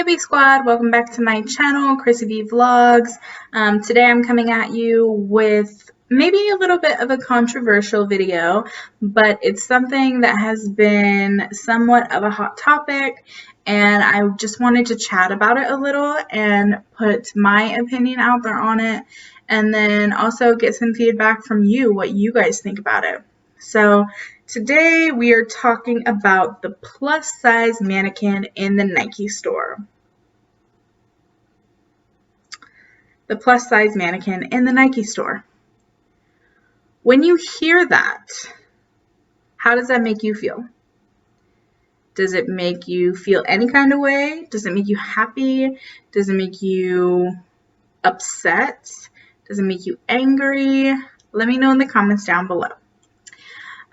Hey B Squad, welcome back to my channel, KrissyBVlogs. Today I'm coming at you with maybe a little bit of a controversial video, but it's something that has been somewhat of a hot topic, and I just wanted to chat about it a little and put my opinion out there on it, and then also get some feedback from you, what you guys think about it. So today we are talking about the plus size mannequin in the Nike store. The plus size mannequin in the Nike store. When you hear that, how does that make you feel? Does it make you feel any kind of way? Does it make you happy? Does it make you upset? Does it make you angry? Let me know in the comments down below.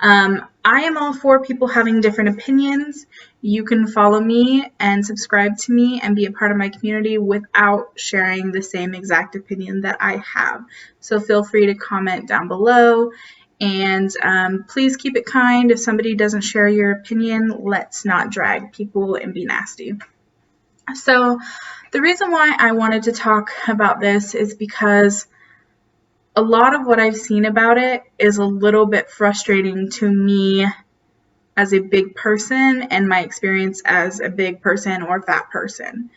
I am all for people having different opinions. You can follow me and subscribe to me and be a part of my community without sharing the same exact opinion that I have. So feel free to comment down below, and please keep it kind. If somebody doesn't share your opinion, let's not drag people and be nasty. So the reason why I wanted to talk about this is because a lot of what I've seen about it is a little bit frustrating to me as a big person and my experience as a big person or fat person.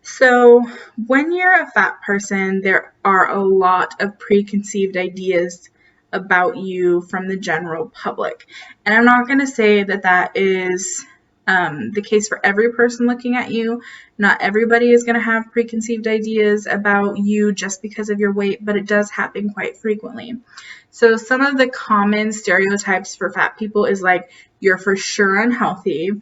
So when you're a fat person, there are a lot of preconceived ideas about you from the general public. And I'm not going to say that that is the case for every person looking at you. Not everybody is going to have preconceived ideas about you just because of your weight, but it does happen quite frequently. So some of the common stereotypes for fat people is like, you're for sure unhealthy,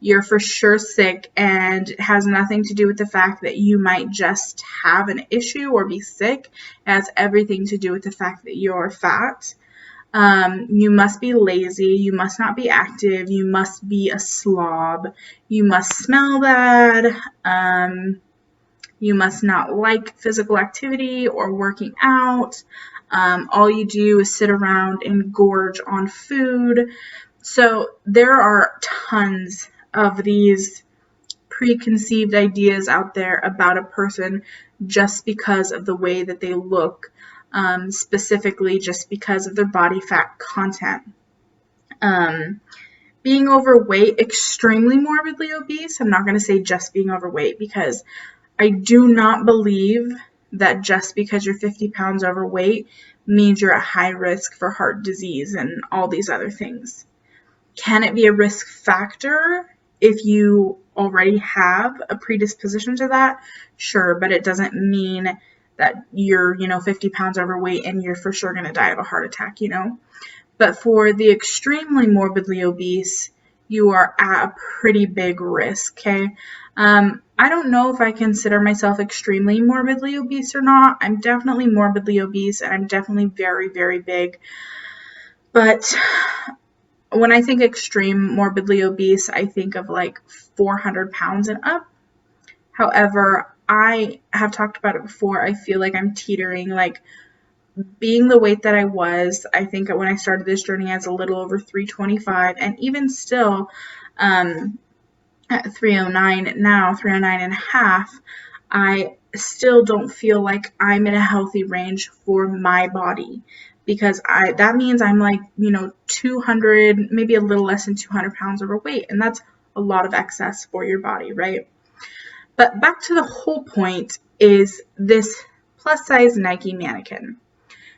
you're for sure sick, and it has nothing to do with the fact that you might just have an issue or be sick. It has everything to do with the fact that you're fat. You must be lazy, you must not be active, you must be a slob, you must smell bad, you must not like physical activity or working out, all you do is sit around and gorge on food. So there are tons of these preconceived ideas out there about a person just because of the way that they look. Specifically just because of their body fat content. Being overweight, extremely morbidly obese, I'm not going to say just being overweight, because I do not believe that just because you're 50 pounds overweight means you're at high risk for heart disease and all these other things. Can it be a risk factor if you already have a predisposition to that? Sure, but it doesn't mean that you're, 50 pounds overweight and you're for sure going to die of a heart attack, But for the extremely morbidly obese, you are at a pretty big risk, okay? I don't know if I consider myself extremely morbidly obese or not. I'm definitely morbidly obese, and I'm definitely very, very big. But when I think extreme morbidly obese, I think of like 400 pounds and up. However, I have talked about it before. I feel like I'm teetering, like being the weight that I was. I think when I started this journey, I was a little over 325, and even still at 309 now, 309 and a half, I still don't feel like I'm in a healthy range for my body, because that means I'm like, 200, maybe a little less than 200 pounds overweight, and that's a lot of excess for your body, right? But back to the whole point is this plus size Nike mannequin.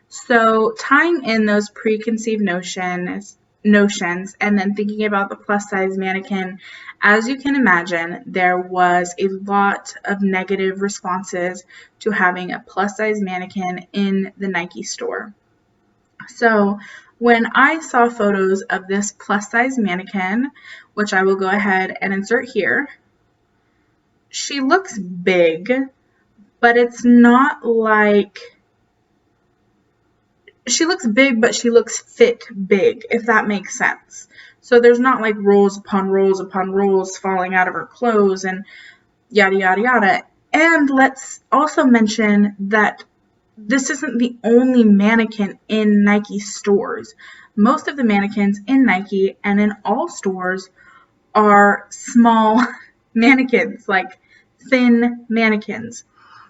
So tying in those preconceived notions and then thinking about the plus size mannequin, as you can imagine, there was a lot of negative responses to having a plus size mannequin in the Nike store. So when I saw photos of this plus size mannequin, which I will go ahead and insert here, she looks big, but it's not like, she looks big, but she looks fit big, if that makes sense. So there's not like rolls upon rolls upon rolls falling out of her clothes and yada, yada, yada. And let's also mention that this isn't the only mannequin in Nike stores. Most of the mannequins in Nike and in all stores are small mannequins, like thin mannequins.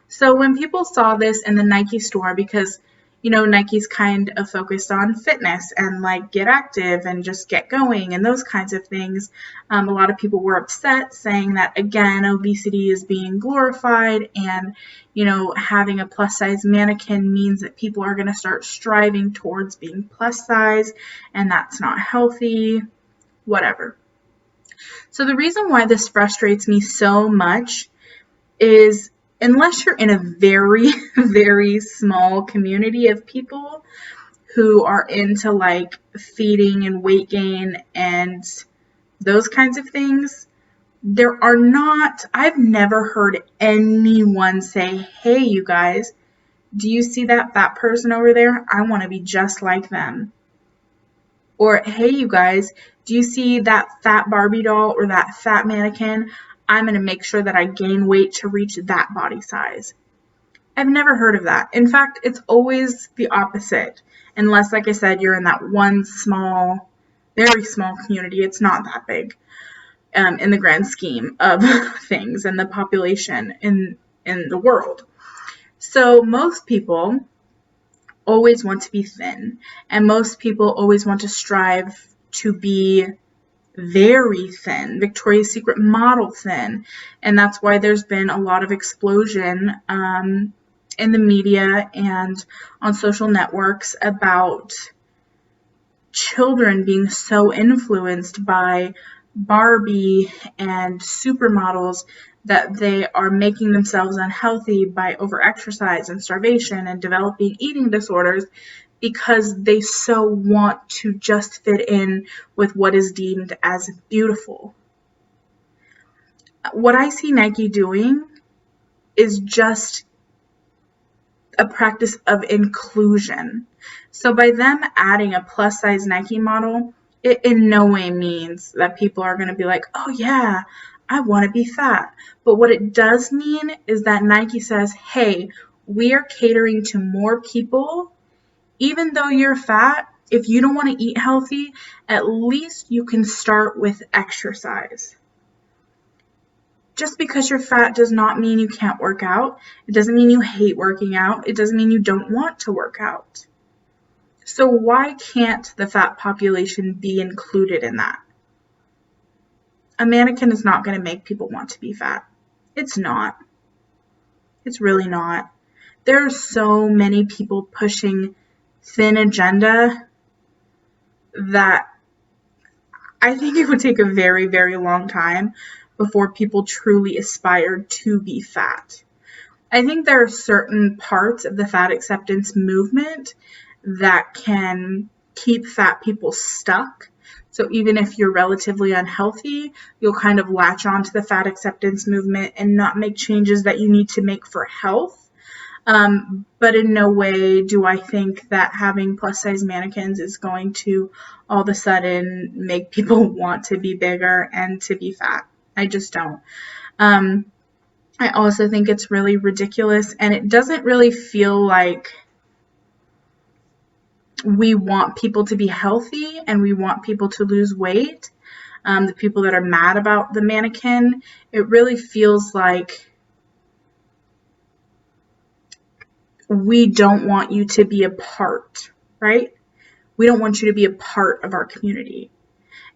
So when people saw this in the Nike store, because Nike's kind of focused on fitness and like get active and just get going and those kinds of things, a lot of people were upset, saying that again, obesity is being glorified, and having a plus size mannequin means that people are going to start striving towards being plus size, and that's not healthy, whatever. So the reason why this frustrates me so much is, unless you're in a very, very small community of people who are into like feeding and weight gain and those kinds of things, I've never heard anyone say, hey, you guys, do you see that fat person over there? I want to be just like them. Or, hey, you guys, do you see that fat Barbie doll or that fat mannequin? I'm going to make sure that I gain weight to reach that body size. I've never heard of that. In fact, it's always the opposite. Unless, like I said, you're in that one small, very small community. It's not that big in the grand scheme of things and the population in the world. So most people always want to be thin. And most people always want to strive to be very thin, Victoria's Secret model thin. And that's why there's been a lot of explosion in the media and on social networks about children being so influenced by Barbie and supermodels that they are making themselves unhealthy by overexercise and starvation and developing eating disorders, because they so want to just fit in with what is deemed as beautiful. What I see Nike doing is just a practice of inclusion. So by them adding a plus size Nike model, it in no way means that people are going to be like, oh yeah, I want to be fat. But what it does mean is that Nike says, hey, we are catering to more people. Even though you're fat, if you don't want to eat healthy, at least you can start with exercise. Just because you're fat does not mean you can't work out. It doesn't mean you hate working out. It doesn't mean you don't want to work out. So why can't the fat population be included in that? A mannequin is not going to make people want to be fat. It's not. It's really not. There are so many people pushing thin agenda that I think it would take a very, very long time before people truly aspire to be fat. I think there are certain parts of the fat acceptance movement that can keep fat people stuck. So even if you're relatively unhealthy, you'll kind of latch on to the fat acceptance movement and not make changes that you need to make for health. But in no way do I think that having plus size mannequins is going to all of a sudden make people want to be bigger and to be fat. I just don't. I also think it's really ridiculous, and it doesn't really feel like we want people to be healthy and we want people to lose weight. The people that are mad about the mannequin, it really feels like we don't want you to be a part, right? We don't want you to be a part of our community.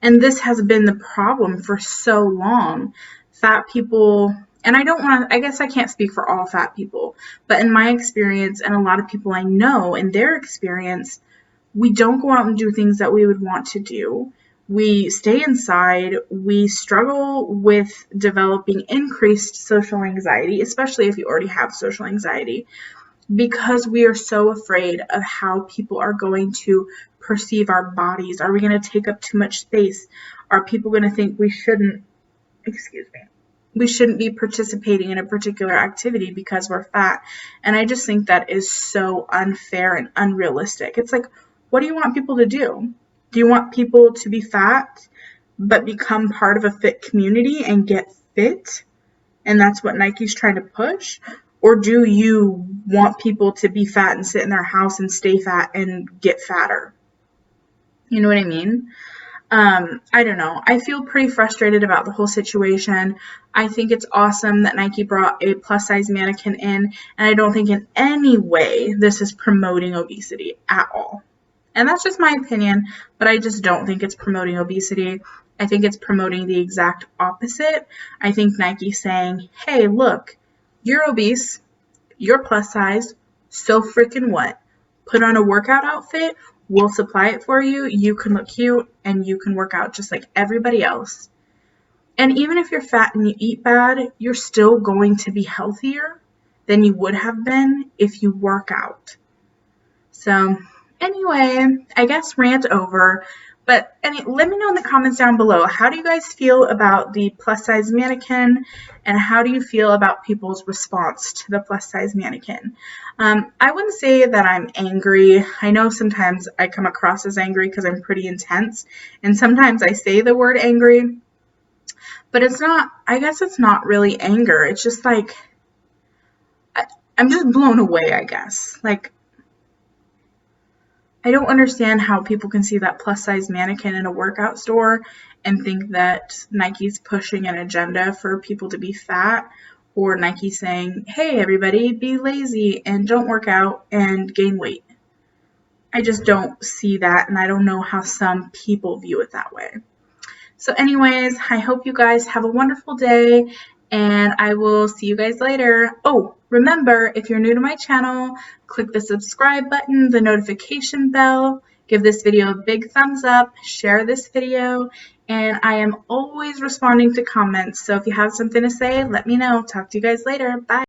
And this has been the problem for so long. Fat people, and I guess I can't speak for all fat people, but in my experience and a lot of people I know in their experience, we don't go out and do things that we would want to do. We stay inside. We struggle with developing increased social anxiety, especially if you already have social anxiety, because we are so afraid of how people are going to perceive our bodies. Are we going to take up too much space? Are people going to think we shouldn't be participating in a particular activity because we're fat? And I just think that is so unfair and unrealistic. It's like, what do you want people to do? Do you want people to be fat but become part of a fit community and get fit? And that's what Nike's trying to push? Or do you want people to be fat and sit in their house and stay fat and get fatter? You know what I mean? I don't know. I feel pretty frustrated about the whole situation. I think it's awesome that Nike brought a plus size mannequin in, and I don't think in any way this is promoting obesity at all. And that's just my opinion, but I just don't think it's promoting obesity. I think it's promoting the exact opposite. I think Nike's saying, hey, look, you're obese, you're plus size, so freaking what? Put on a workout outfit, we'll supply it for you, you can look cute, and you can work out just like everybody else. And even if you're fat and you eat bad, you're still going to be healthier than you would have been if you work out. So anyway, I guess rant over. But let me know in the comments down below, how do you guys feel about the plus size mannequin, and how do you feel about people's response to the plus size mannequin? I wouldn't say that I'm angry. I know sometimes I come across as angry because I'm pretty intense, and sometimes I say the word angry, but it's not, I guess it's not really anger. It's just like, I'm just blown away, I guess. Like, I don't understand how people can see that plus size mannequin in a workout store and think that Nike's pushing an agenda for people to be fat, or Nike saying, hey, everybody, be lazy and don't work out and gain weight. I just don't see that, and I don't know how some people view it that way. So anyways, I hope you guys have a wonderful day, and I will see you guys later. Oh, remember, if you're new to my channel, click the subscribe button, the notification bell, give this video a big thumbs up, share this video, and I am always responding to comments. So if you have something to say, let me know. Talk to you guys later. Bye.